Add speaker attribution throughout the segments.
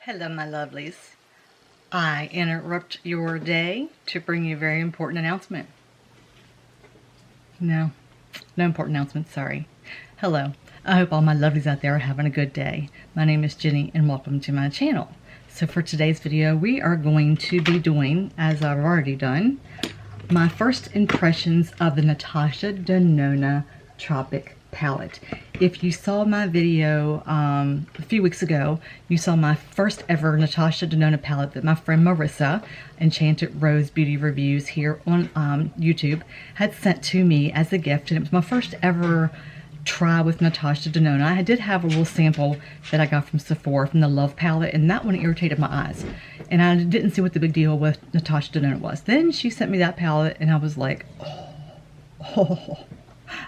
Speaker 1: Hello, my lovelies. I interrupt your day to bring you a very important announcement. No important announcement, sorry. Hello, I hope all my lovelies out there are having a good day. My name is Jenny and welcome to my channel. So for today's video, we are going to be doing, as I've already done, my first impressions of the Natasha Denona Tropic palette. If you saw my video a few weeks ago, you saw my first ever Natasha Denona palette that my friend Marissa, Enchanted Rose Beauty Reviews here on YouTube, had sent to me as a gift, and it was my first ever try with Natasha Denona. I did have a little sample that I got from Sephora from the Love palette, and that one irritated my eyes, and I didn't see what the big deal with Natasha Denona was. Then she sent me that palette, and I was like, oh.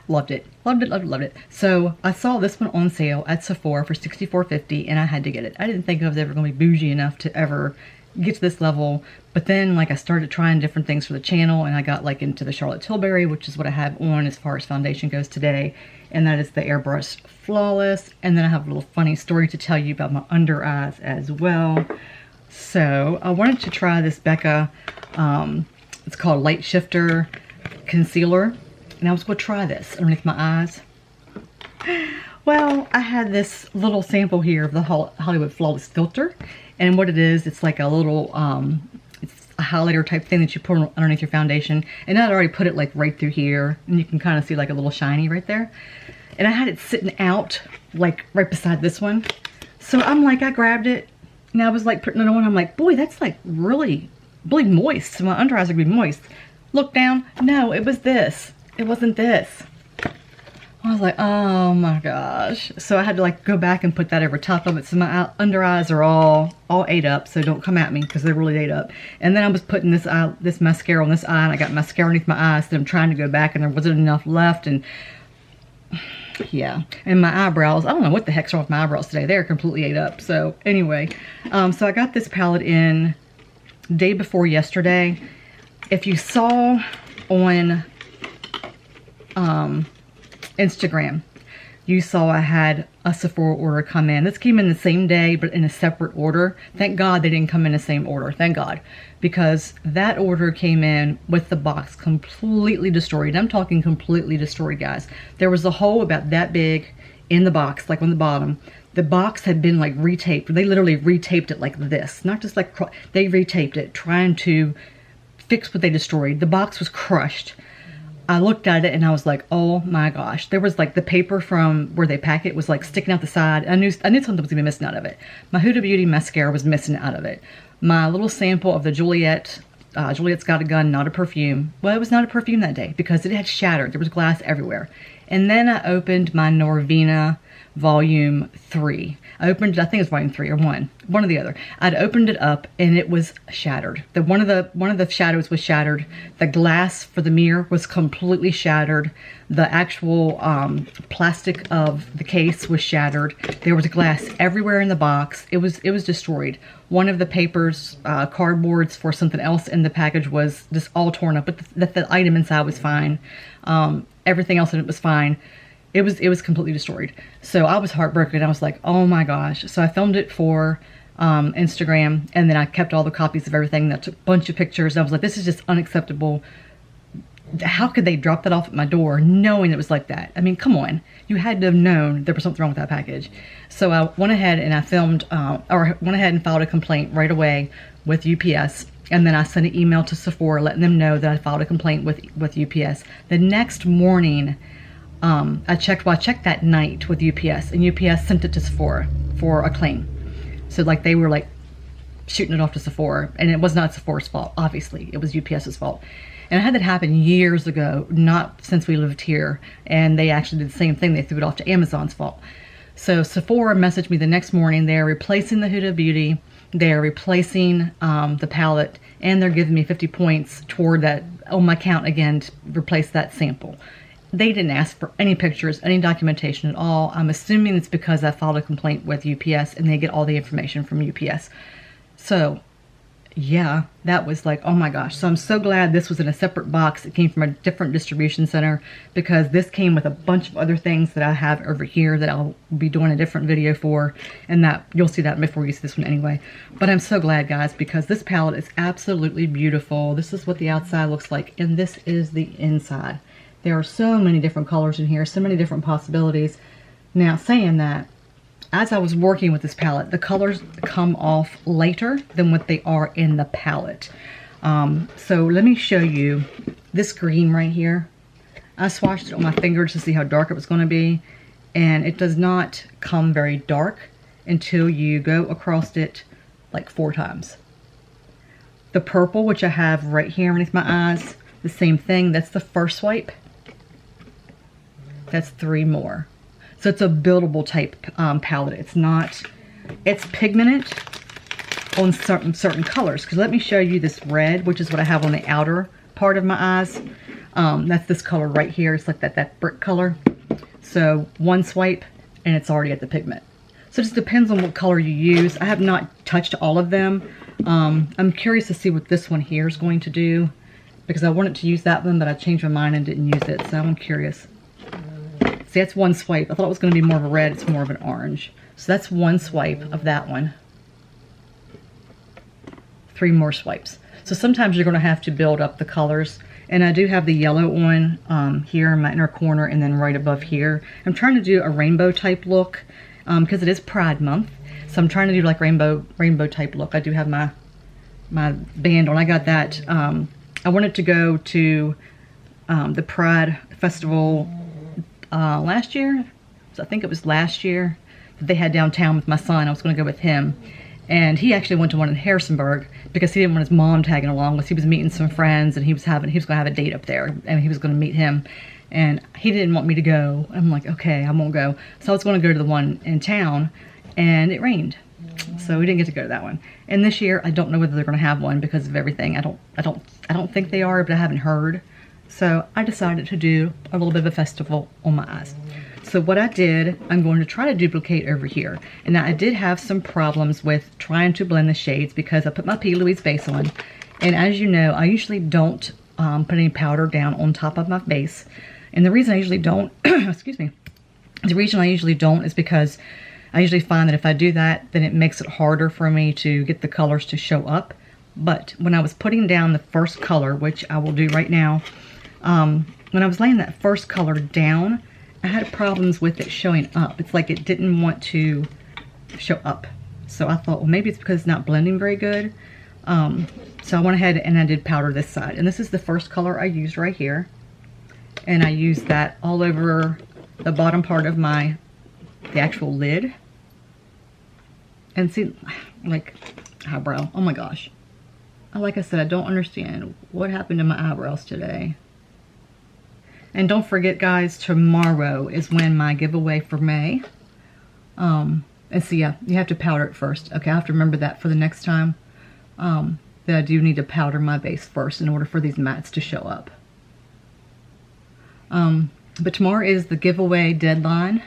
Speaker 1: Loved it. Loved it. So I saw this one on sale at Sephora for $64.50 and I had to get it. I didn't think I was ever going to be bougie enough to ever get to this level. But then I started trying different things for the channel, and I got into the Charlotte Tilbury, which is what I have on as far as foundation goes today. And that is the Airbrush Flawless. And then I have a little funny story to tell you about my under eyes as well. So I wanted to try this Becca, it's called Light Shifter Concealer. And I was going to try this underneath my eyes. Well, I had this little sample here of the Hollywood Flawless filter. And what it is, it's like a little, it's a highlighter type thing that you put underneath your foundation. And I'd already put it right through here. And you can kind of see a little shiny right there. And I had it sitting out right beside this one. So I grabbed it. And I was putting it on. I'm like, boy, that's really moist. So my under eyes are going to be moist. Look down. No, it was this. It wasn't this. I was like, oh my gosh. So I had to go back and put that over top of it. So my under eyes are all ate up. So don't come at me because they're really ate up. And then I was putting this mascara on this eye, and I got mascara underneath my eyes. So I'm trying to go back and there wasn't enough left. And yeah. And my eyebrows, I don't know what the heck's wrong with my eyebrows today. They're completely ate up. So anyway, so I got this palette in day before yesterday. If you saw on Instagram, you saw I had a Sephora order come in. This came in the same day, but in a separate order. Thank God they didn't come in the same order. Thank God. Because that order came in with the box completely destroyed. I'm talking completely destroyed, guys. There was a hole about that big in the box, on the bottom. The box had been retaped. They literally retaped it like this. Not just they retaped it, trying to fix what they destroyed. The box was crushed. I looked at it and I was like, oh my gosh. There was the paper from where they pack it was sticking out the side. I knew something was gonna be missing out of it. My Huda Beauty mascara was missing out of it. My little sample of the Juliette's Got a Gun, not a perfume. Well, it was not a perfume that day because it had shattered. There was glass everywhere. And then I opened my Norvina Volume 3. I opened it, I think it was Volume 3 or 1 or the other. I'd opened it up and it was shattered. One of the shadows was shattered. The glass for the mirror was completely shattered. The actual plastic of the case was shattered. There was glass everywhere in the box. It was destroyed. One of the papers, cardboards for something else in the package was just all torn up, but the item inside was fine. Everything else in it was fine. It was completely destroyed. So I was heartbroken. I was like, oh my gosh. So I filmed it for Instagram, and then I kept all the copies of everything. I took a bunch of pictures. I was like, this is just unacceptable. How could they drop that off at my door knowing it was like that? I mean, come on. You had to have known there was something wrong with that package. So I went ahead and I filmed, or went ahead and filed a complaint right away with UPS. And then I sent an email to Sephora letting them know that I filed a complaint with UPS. The next morning, I checked that night with UPS, and UPS sent it to Sephora for a claim. So they were shooting it off to Sephora, and it was not Sephora's fault, obviously. It was UPS's fault. And I had that happen years ago, not since we lived here, and they actually did the same thing. They threw it off to Amazon's fault. So Sephora messaged me the next morning. They're replacing the Huda Beauty, they're replacing the palette, and they're giving me 50 points toward that on my account again to replace that sample. They didn't ask for any pictures, any documentation at all. I'm assuming it's because I filed a complaint with UPS and they get all the information from UPS. So yeah, that was like, oh my gosh. So I'm so glad this was in a separate box. It came from a different distribution center, because this came with a bunch of other things that I have over here that I'll be doing a different video for, and that you'll see that before you see this one anyway. But I'm so glad, guys, because this palette is absolutely beautiful. This is what the outside looks like, and this is the inside. There are so many different colors in here, so many different possibilities. Now, saying that, as I was working with this palette, the colors come off later than what they are in the palette. So let me show you this green right here. I swatched it on my fingers to see how dark it was going to be, and it does not come very dark until you go across it like 4 times. The purple, which I have right here underneath my eyes, the same thing. That's the first swipe. That's 3 more. So it's a buildable type palette. It's not, it's pigmented on certain colors. Because let me show you this red, which is what I have on the outer part of my eyes. That's this color right here. It's like that brick color. So 1 swipe and it's already at the pigment. So it just depends on what color you use. I have not touched all of them. I'm curious to see what this one here is going to do, because I wanted to use that one, but I changed my mind and didn't use it. So I'm curious. See, that's 1 swipe. I thought it was going to be more of a red. It's more of an orange. So that's 1 swipe of that one. 3 more swipes. So sometimes you're going to have to build up the colors. And I do have the yellow one here in my inner corner, and then right above here. I'm trying to do a rainbow type look because it is Pride Month. So I'm trying to do like rainbow type look. I do have my band on. I got that. I wanted to go to the Pride Festival last year. So I think it was last year that they had downtown with my son. I was going to go with him, and he actually went to one in Harrisonburg because he didn't want his mom tagging along. Because he was meeting some friends, and he was going to have a date up there, and he was going to meet him, and he didn't want me to go. I'm like, okay, I won't go. So I was going to go to the one in town, and it rained, so we didn't get to go to that one. And this year, I don't know whether they're going to have one because of everything. I don't think they are, but I haven't heard. So I decided to do a little bit of a festival on my eyes. So what I did, I'm going to try to duplicate over here. And now I did have some problems with trying to blend the shades because I put my P. Louise base on. And as you know, I usually don't put any powder down on top of my base. And the reason I usually don't, excuse me, the reason I usually don't is because I usually find that if I do that, then it makes it harder for me to get the colors to show up. But when I was putting down the first color, which I will do right now, when I was laying that first color down, I had problems with it showing up. It's like it didn't want to show up. So I thought, well, maybe it's because it's not blending very good. So I went ahead and I did powder this side. And this is the first color I used right here. And I used that all over the bottom part of the actual lid. And see, like, eyebrow. Oh my gosh. Like I said, I don't understand what happened to my eyebrows today. And don't forget, guys, tomorrow is when my giveaway for May. And so, yeah, you have to powder it first. Okay, I have to remember that for the next time. That I do need to powder my base first in order for these mattes to show up. But tomorrow is the giveaway deadline.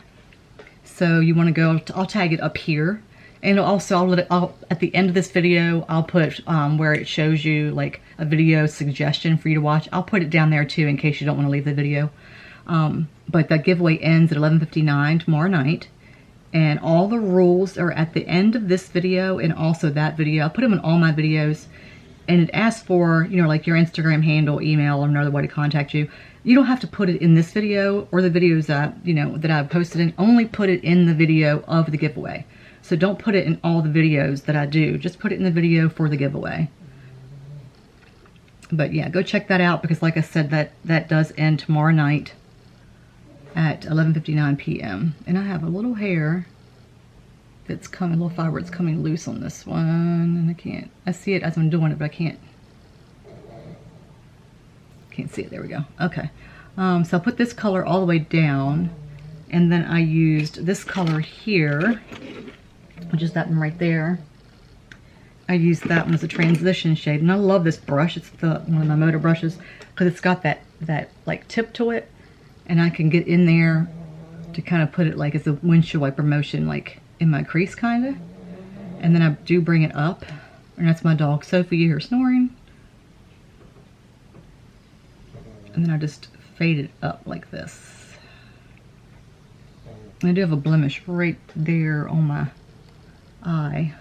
Speaker 1: So you want to go, I'll tag it up here. And also, at the end of this video, I'll put where it shows you like a video suggestion for you to watch. I'll put it down there too in case you don't want to leave the video. But the giveaway ends at 11:59 tomorrow night. And all the rules are at the end of this video and also that video. I'll put them in all my videos. And it asks for, you know, like your Instagram handle, email, or another way to contact you. You don't have to put it in this video or the videos that, you know, that I've posted in. Only put it in the video of the giveaway. So don't put it in all the videos that I do. Just put it in the video for the giveaway. But yeah, go check that out because like I said, that does end tomorrow night at 11:59 p.m. And I have a little hair that's coming, a little fiber, it's coming loose on this one. And I see it as I'm doing it, but I can't see it. There we go. Okay. So I'll put this color all the way down. And then I used this color here, which is that one right there. I used that one as a transition shade, and I love this brush. It's one of my motor brushes because it's got that like tip to it, and I can get in there to kind of put it like as a windshield wiper motion, like in my crease kind of. And then I do bring it up And that's my dog Sophie, you hear snoring. And then I just fade it up like this. And I do have a blemish right there on my eye.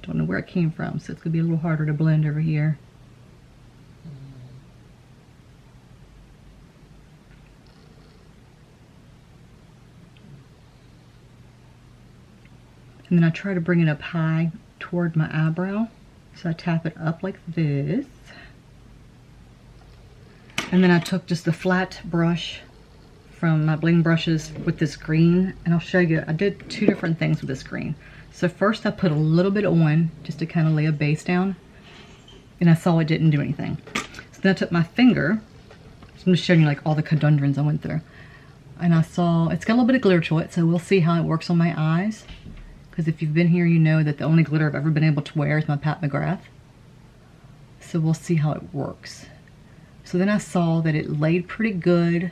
Speaker 1: Don't know where it came from, so it's gonna be a little harder to blend over here. And then I try to bring it up high toward my eyebrow. So I tap it up like this. And then I took just a flat brush from my bling brushes with this green, and I'll show you, I did two different things with this green. So first I put a little bit on just to kind of lay a base down, and I saw it didn't do anything. So then I took my finger, so I'm just showing you like all the conundrums I went through, and I saw it's got a little bit of glitter to it, so we'll see how it works on my eyes. Because if you've been here, you know that the only glitter I've ever been able to wear is my Pat McGrath. So we'll see how it works. So then I saw that it laid pretty good,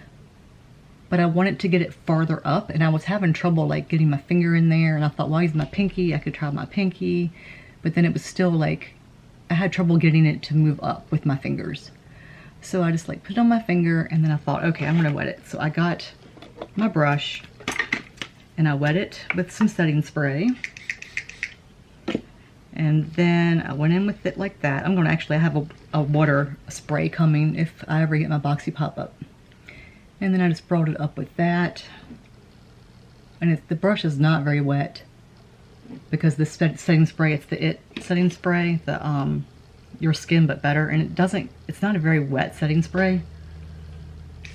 Speaker 1: but I wanted to get it farther up, and I was having trouble like getting my finger in there, and I thought, well, using my pinky, I could try my pinky, but then it was still like, I had trouble getting it to move up with my fingers. So I just like put it on my finger, and then I thought, okay, I'm gonna wet it. So I got my brush, and I wet it with some setting spray. And then I went in with it like that. I'm gonna actually have a water spray coming if I ever get my boxy pop up. And then I just brought it up with that. And the brush is not very wet because the setting spray, it's the It setting spray, the Your Skin But Better. And it's not a very wet setting spray.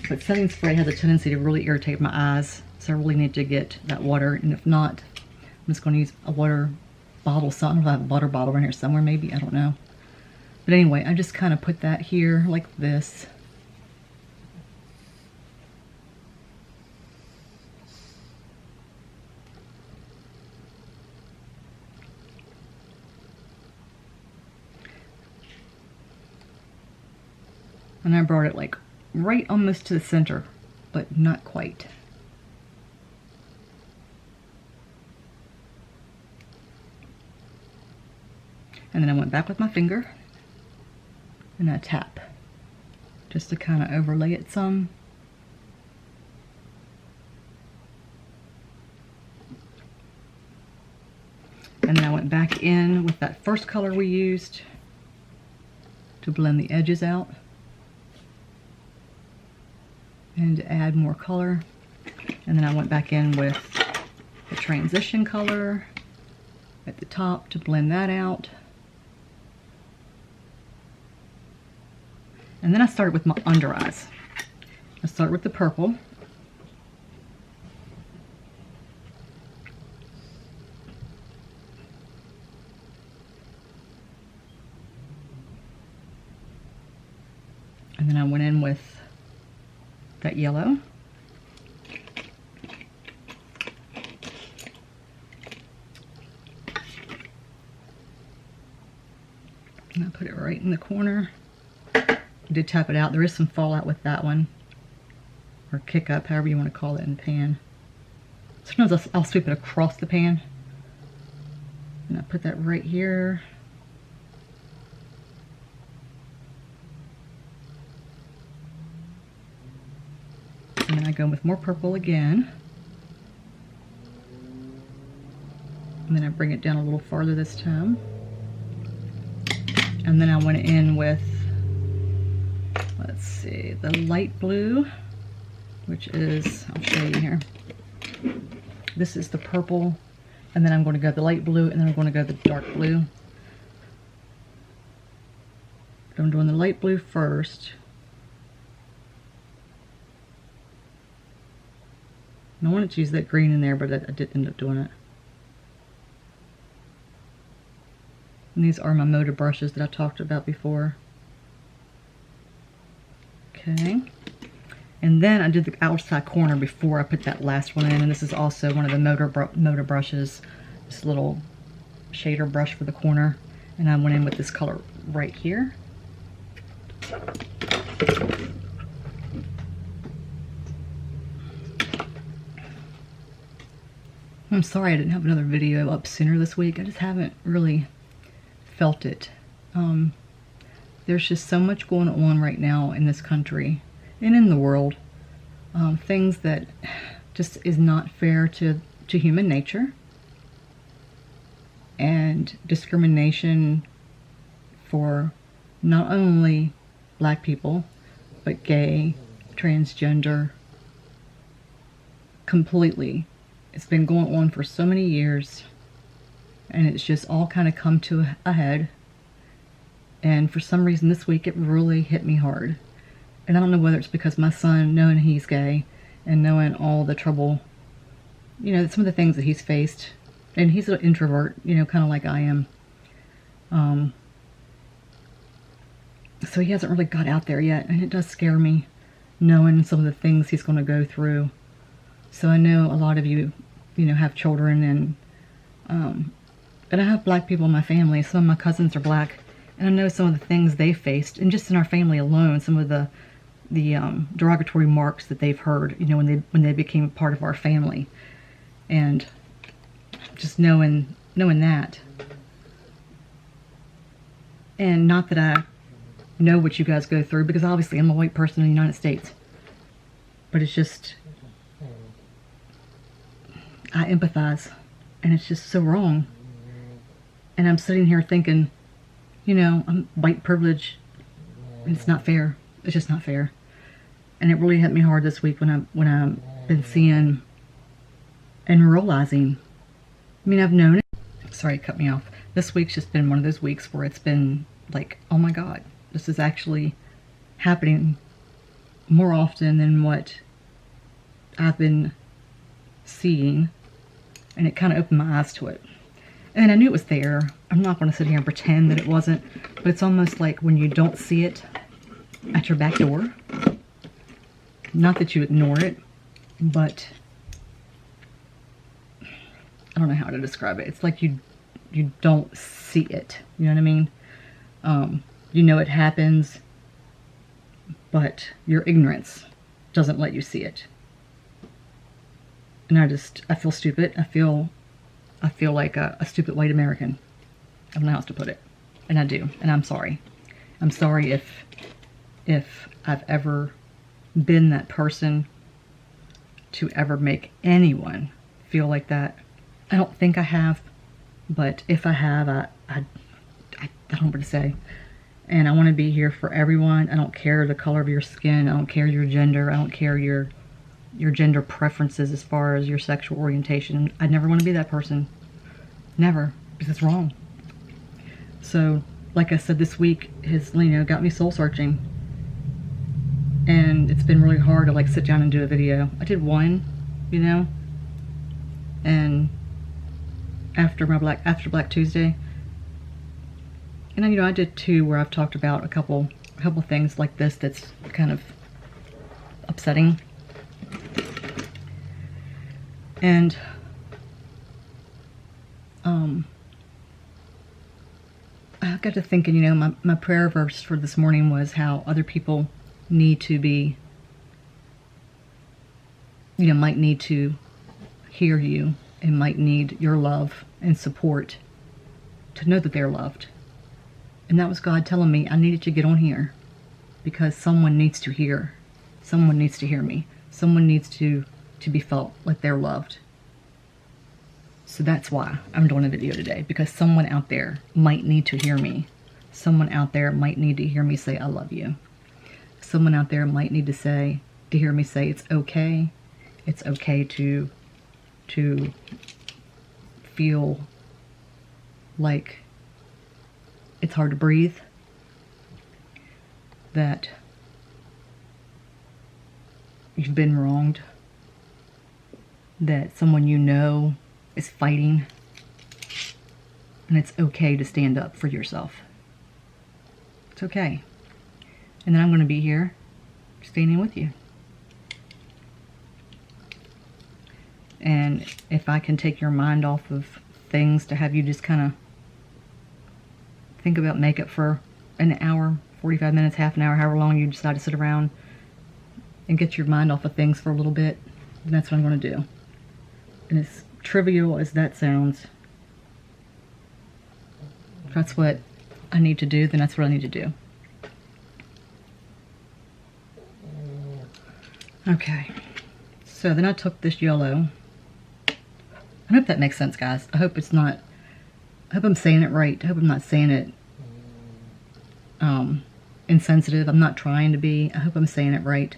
Speaker 1: But setting spray has a tendency to really irritate my eyes. So I really need to get that water, and if not, I'm just going to use a water bottle. So I don't know if I have a water bottle in here somewhere, maybe, I don't know. But anyway, I just kind of put that here like this. And I brought it like right almost to the center, but not quite. And then I went back with my finger and I tap just to kind of overlay it some. And then I went back in with that first color we used to blend the edges out and to add more color. And then I went back in with the transition color at the top to blend that out. And then I started with my under eyes. I started with the purple. And then I went in with that yellow. And I put it right in the corner. I did tap it out. There is some fallout with that one, or kick up, however you want to call it in the pan. Sometimes I'll sweep it across the pan. And I put that right here. And then I go with more purple again. And then I bring it down a little farther this time. And then I went in with, let's see, the light blue, which is, I'll show you here. This is the purple, and then I'm going to go the light blue, and then I'm going to go the dark blue. I'm doing the light blue first. And I wanted to use that green in there, but I didn't end up doing it. And these are my motor brushes that I talked about before. Okay. And then I did the outside corner before I put that last one in. And this is also one of the motor brushes. This little shader brush for the corner. And I went in with this color right here. I'm sorry I didn't have another video up sooner this week. I just haven't really felt it. There's just so much going on right now in this country and in the world. Things that just is not fair to human nature, and discrimination for not only black people, but gay, transgender, completely. It's been going on for so many years, and it's just all kind of come to a head. And for some reason this week it really hit me hard. And I don't know whether it's because my son, knowing he's gay and knowing all the trouble, you know, some of the things that he's faced, and he's an introvert, you know, kind of like I am. So he hasn't really got out there yet, and it does scare me knowing some of the things he's going to go through. So I know a lot of you, you know, have children, and I have black people in my family. Some of my cousins are black, and I know some of the things they faced, and just in our family alone, some of the derogatory marks that they've heard, you know, when they became a part of our family. And just knowing that, and not that I know what you guys go through, because obviously I'm a white person in the United States, but it's just, I empathize, and it's just so wrong. And I'm sitting here thinking, you know, I'm white privilege, and it's not fair. It's just not fair. And it really hit me hard this week when I've been seeing and realizing. I mean, I've known it. Sorry, it cut me off. This week's just been one of those weeks where it's been like, oh my God, this is actually happening more often than what I've been seeing. And it kind of opened my eyes to it. And I knew it was there. I'm not going to sit here and pretend that it wasn't. But it's almost like when you don't see it at your back door. Not that you ignore it, but I don't know how to describe it. It's like you don't see it. You know what I mean? You know it happens, but your ignorance doesn't let you see it. And I feel stupid. I feel like a stupid white American. I don't know how else to put it. And I do. And I'm sorry. I'm sorry if I've ever been that person to ever make anyone feel like that. I don't think I have, but if I have, I don't know what to say. And I want to be here for everyone. I don't care the color of your skin. I don't care your gender. I don't care your gender preferences as far as your sexual orientation. I never want to be that person. Never, because it's wrong. So, like I said, this week has, you know, got me soul searching. And it's been really hard to like sit down and do a video. I did one, you know, and after Black Tuesday, and then, you know, I did two where I've talked about a couple things like this that's kind of upsetting. And I got to thinking, you know, my prayer verse for this morning was how other people need to be, you know, might need to hear you and might need your love and support to know that they're loved. And that was God telling me I needed to get on here because someone needs to hear. Someone needs to hear me. Someone needs to be felt like they're loved. So that's why I'm doing a video today, because someone out there might need to hear me. Someone out there might need to hear me say I love you. Someone out there might need to hear me say it's okay. It's okay to feel like it's hard to breathe. That you've been wronged. That someone you know is fighting. And it's okay to stand up for yourself. It's okay. And then I'm going to be here standing with you. And if I can take your mind off of things to have you just kind of think about makeup for an hour, 45 minutes, half an hour, however long you decide to sit around and get your mind off of things for a little bit, then that's what I'm going to do. And as trivial as that sounds, that's what I need to do, then that's what I need to do. Okay, so then I took this yellow. I hope that makes sense, guys. I hope it's not, I hope I'm saying it right. I hope I'm not saying it insensitive. I'm not trying to be. I hope I'm saying it right.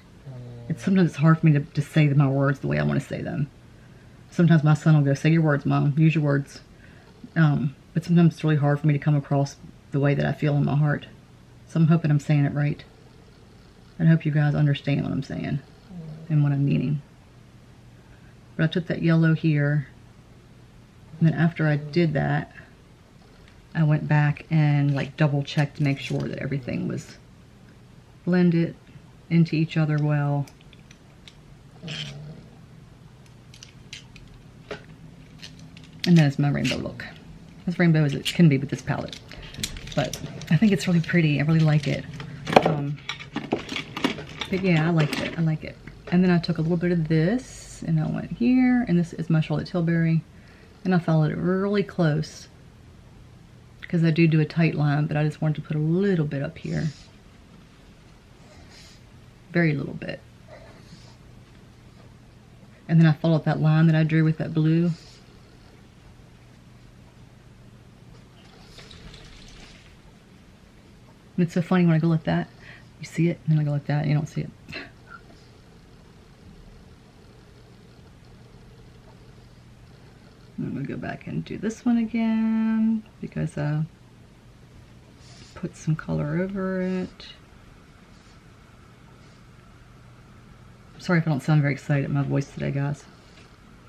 Speaker 1: Sometimes it's hard for me to say my words the way I want to say them. Sometimes my son will go, say your words, Mom. Use your words. But sometimes it's really hard for me to come across the way that I feel in my heart. So I'm hoping I'm saying it right. I hope you guys understand what I'm saying and what I'm meaning. But I took that yellow here, and then after I did that, I went back and like double checked to make sure that everything was blended into each other well. And then it's my rainbow look. As rainbow as it can be with this palette. But I think it's really pretty. I really like it. But yeah, I like it. I like it. And then I took a little bit of this and I went here, and this is my Charlotte Tilbury, and I followed it really close because I do a tight line, but I just wanted to put a little bit up here. Very little bit. And then I followed that line that I drew with that blue. And it's so funny when I go like that, you see it, and then I go like that, and you don't see it. I'm going to go back and do this one again, because I put some color over it. Sorry if I don't sound very excited in my voice today, guys.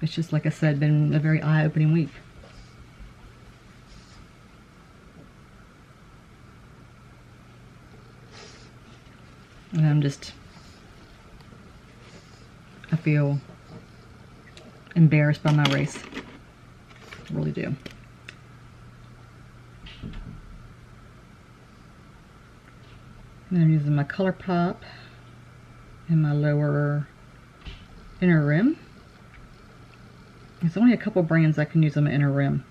Speaker 1: It's just, like I said, been a very eye-opening week. And I feel embarrassed by my race. I really do. And I'm using my ColourPop in my lower inner rim. There's only a couple brands I can use on my inner rim.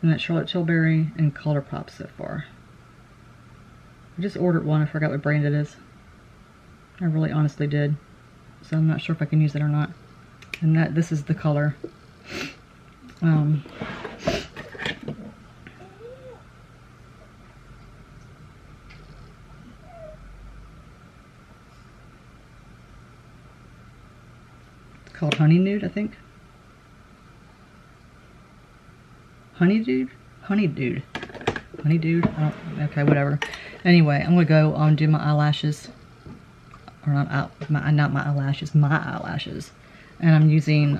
Speaker 1: And that's Charlotte Tilbury and ColourPop so far. I just ordered one. I forgot what brand it is. I really honestly did. So I'm not sure if I can use it or not. And this is the color. It's called Honey Nude, I think. Honey Dude? Honey Dude. Honey Dude? Okay, whatever. Anyway, I'm going to go do my eyelashes. Or not my eyelashes, my eyelashes. And I'm using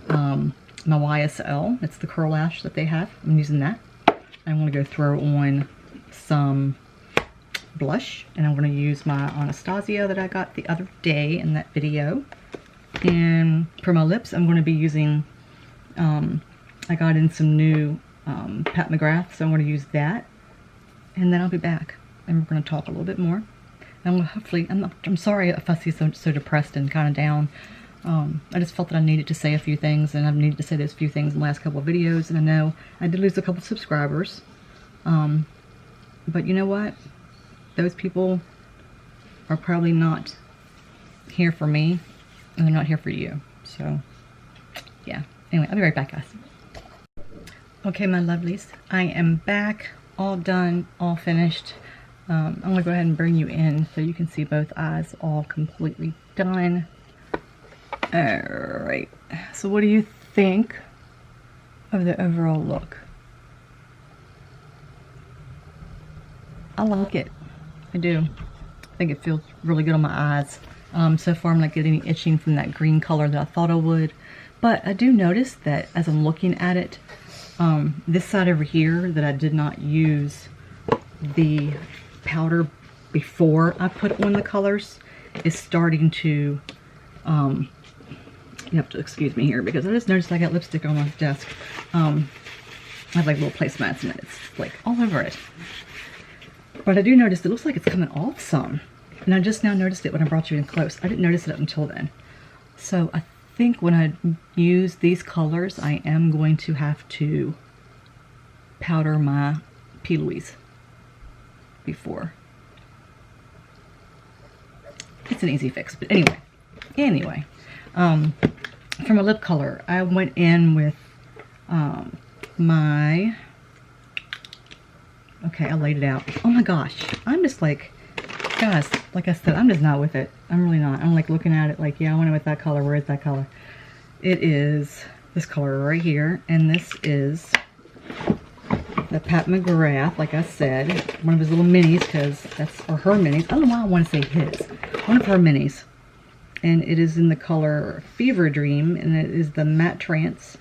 Speaker 1: my YSL. It's the curl lash that they have. I'm using that. I'm going to go throw on some blush. And I'm going to use my Anastasia that I got the other day in that video. And for my lips, I'm going to be using, I got in some new Pat McGrath, so I'm going to use that. And then I'll be back. And we're going to talk a little bit more. And hopefully, I'm sorry if I see so depressed and kind of down. I just felt that I needed to say a few things, and I've needed to say those few things in the last couple of videos, and I know I did lose a couple of subscribers. But you know what? Those people are probably not here for me, and they're not here for you. So, yeah. Anyway, I'll be right back, guys. Okay, my lovelies. I am back, all done, all finished. I'm going to go ahead and bring you in so you can see both eyes all completely done. Alright, so what do you think of the overall look? I like it. I do. I think it feels really good on my eyes. So far I'm not getting any itching from that green color that I thought I would. But I do notice that as I'm looking at it, this side over here that I did not use the powder before I put on the colors is starting to, you have to excuse me here because I just noticed I got lipstick on my desk. I have like little placemats and it's like all over it. But I do notice it looks like it's coming off some. And I just now noticed it when I brought you in close. I didn't notice it up until then. So I think when I use these colors, I am going to have to powder my P. Louise. before. It's an easy fix, but anyway, from a lip color, I went in with my, okay, I laid it out. Oh my gosh, I'm just like, guys, like I said, I'm just not with it. I'm really not. I'm like looking at it like, yeah, I went in with that color. Where is that color? It is this color right here, and this is the Pat McGrath, like I said, one of his little minis, because that's, or her minis. I don't know why I want to say his. One of her minis. And it is in the color Fever Dream, and it is the Matte Trance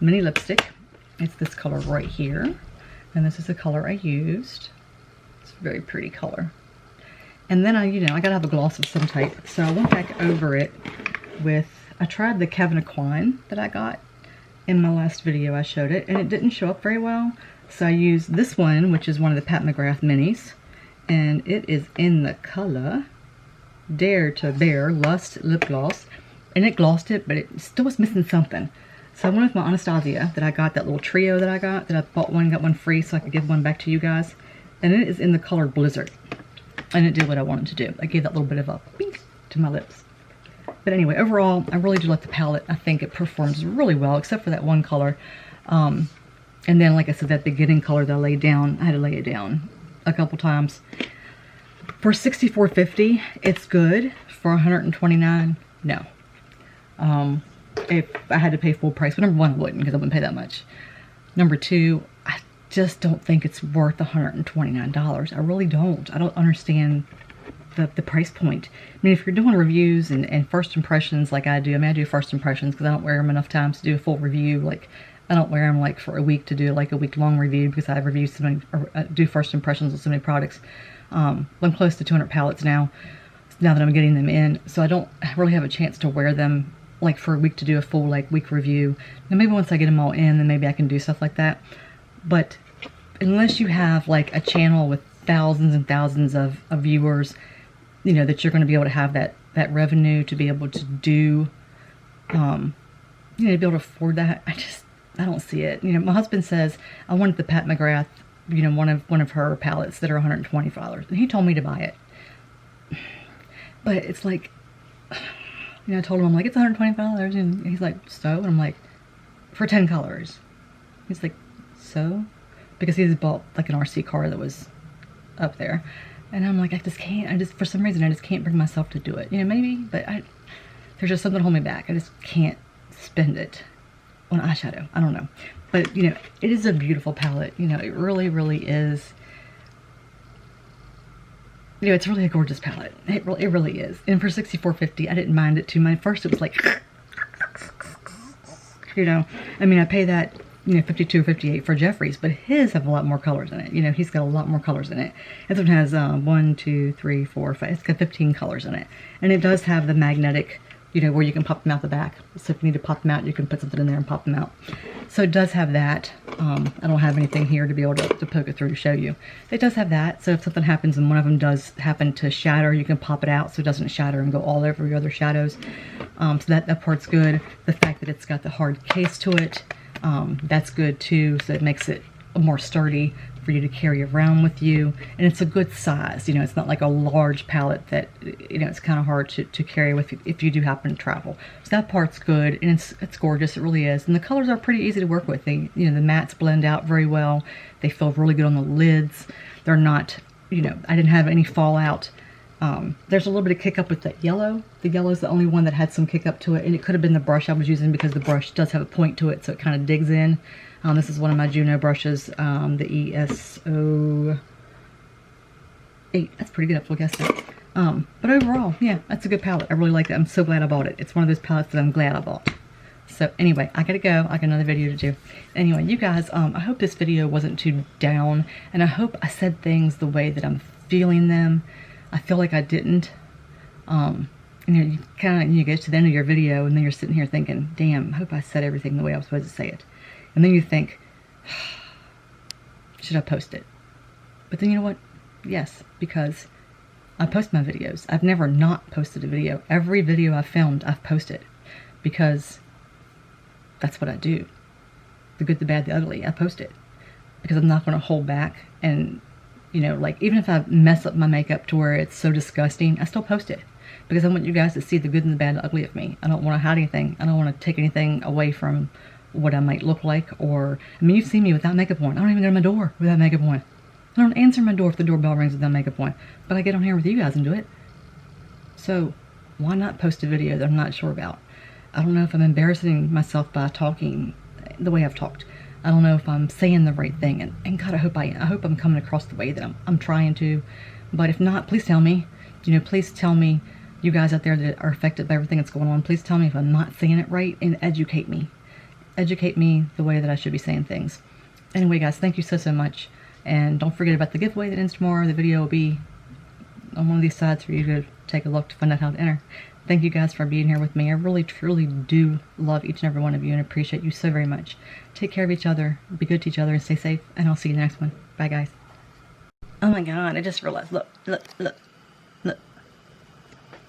Speaker 1: mini lipstick. It's this color right here. And this is the color I used. It's a very pretty color. And then I gotta have a gloss of some type. So I went back over it with, I tried the Kevin Aquine that I got in my last video. I showed it, and it didn't show up very well. So I used this one, which is one of the Pat McGrath minis, and it is in the color Dare to Bear Lust Lip Gloss, and it glossed it, but it still was missing something. So I went with my Anastasia that I got, that little trio that I got, that I bought one, got one free, so I could give one back to you guys, and it is in the color Blizzard, and it did what I wanted to do. I gave that little bit of a pink to my lips. But anyway, overall, I really do like the palette. I think it performs really well, except for that one color. And then, like I said, that beginning color that I laid down, I had to lay it down a couple times. For $64.50, it's good. For $129, no. If I had to pay full price, but number one, I wouldn't, because I wouldn't pay that much. Number two, I just don't think it's worth $129. I really don't. I don't understand the price point. I mean, if you're doing reviews and first impressions like I do, I mean, I do first impressions because I don't wear them enough times to do a full review. Like, I don't wear them like for a week to do like a week-long review, because I review so many, or do first impressions with so many products. I'm close to 200 palettes now that I'm getting them in, so I don't really have a chance to wear them like for a week to do a full like week review. And maybe once I get them all in, then maybe I can do stuff like that. But unless you have like a channel with thousands and thousands of viewers, you know, that you're going to be able to have that revenue to be able to do, you know, to be able to afford that, I don't see it. You know, my husband says, I wanted the Pat McGrath, you know, one of her palettes that are $120, and he told me to buy it. But it's like, you know, I told him, I'm like, it's $120, and he's like, so? And I'm like, for 10 colors. He's like, so? Because he's bought like an RC car that was up there. And I'm like, I just can't, for some reason, I just can't bring myself to do it. You know, maybe, but there's just something holding me back. I just can't spend it on eyeshadow. I don't know. But, you know, it is a beautiful palette. You know, it really, really is. You know, it's really a gorgeous palette. It really is. And for $64.50, I didn't mind it too much. At first, it was like, you know, I mean, I pay that, you know, $52 or $58 for Jeffrey's, but his have a lot more colors in it. You know, he's got a lot more colors in it. This one has 1, 2, 3, 4, 5. It's got 15 colors in it. And it does have the magnetic, you know, where you can pop them out the back. So if you need to pop them out, you can put something in there and pop them out. So it does have that. I don't have anything here to be able to poke it through to show you. It does have that. So if something happens and one of them does happen to shatter, you can pop it out so it doesn't shatter and go all over your other shadows. So that part's good. The fact that it's got the hard case to it, that's good too. So it makes it more sturdy for you to carry around with you, and it's a good size. You know, it's not like a large palette that, you know, it's kind of hard to carry with if you do happen to travel. So that part's good, and it's gorgeous. It really is. And the colors are pretty easy to work with. They, you know, the mattes blend out very well. They feel really good on the lids. They're not, you know, I didn't have any fallout. There's a little bit of kick up with that yellow. The yellow is the only one that had some kick up to it, and it could have been the brush I was using, because the brush does have a point to it, so it kind of digs in. This is one of my Juno brushes, the ESO 8. That's pretty good, I guess that. But overall, yeah, that's a good palette. I really like it. I'm so glad I bought it. It's one of those palettes that I'm glad I bought. So anyway, I gotta go. I got another video to do. Anyway, you guys, I hope this video wasn't too down, and I hope I said things the way that I'm feeling them. I feel like I didn't. You know, you get to the end of your video, and then you're sitting here thinking, damn, I hope I said everything the way I was supposed to say it. And then you think, should I post it? But then you know what? Yes, because I post my videos. I've never not posted a video. Every video I've filmed, I've posted, because that's what I do. The good, the bad, the ugly, I post it. Because I'm not going to hold back and You know, like, even if I mess up my makeup to where it's so disgusting, I still post it. Because I want you guys to see the good and the bad and the ugly of me. I don't want to hide anything. I don't want to take anything away from what I might look like. Or, I mean, you've seen me without makeup on. I don't even go to my door without makeup on. I don't answer my door if the doorbell rings without makeup on. But I get on here with you guys and do it. So, why not post a video that I'm not sure about? I don't know if I'm embarrassing myself by talking the way I've talked. I don't know if I'm saying the right thing. And God, I hope I'm coming across the way that I'm trying to. But if not, please tell me. You know, please tell me, you guys out there that are affected by everything that's going on, please tell me if I'm not saying it right, and educate me. Educate me the way that I should be saying things. Anyway, guys, thank you so much. And don't forget about the giveaway that ends tomorrow. The video will be on one of these sides for you to take a look to find out how to enter. Thank you guys for being here with me. I really, truly do love each and every one of you and appreciate you so very much. Take care of each other, be good to each other, and stay safe. And I'll see you in the next one. Bye, guys. Oh my God, I just realized. Look.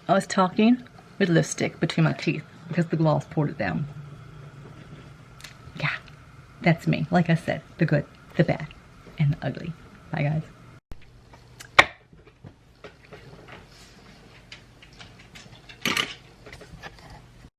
Speaker 1: I was talking with lipstick between my teeth because the gloss poured it down. Yeah, that's me. Like I said, the good, the bad, and the ugly. Bye, guys.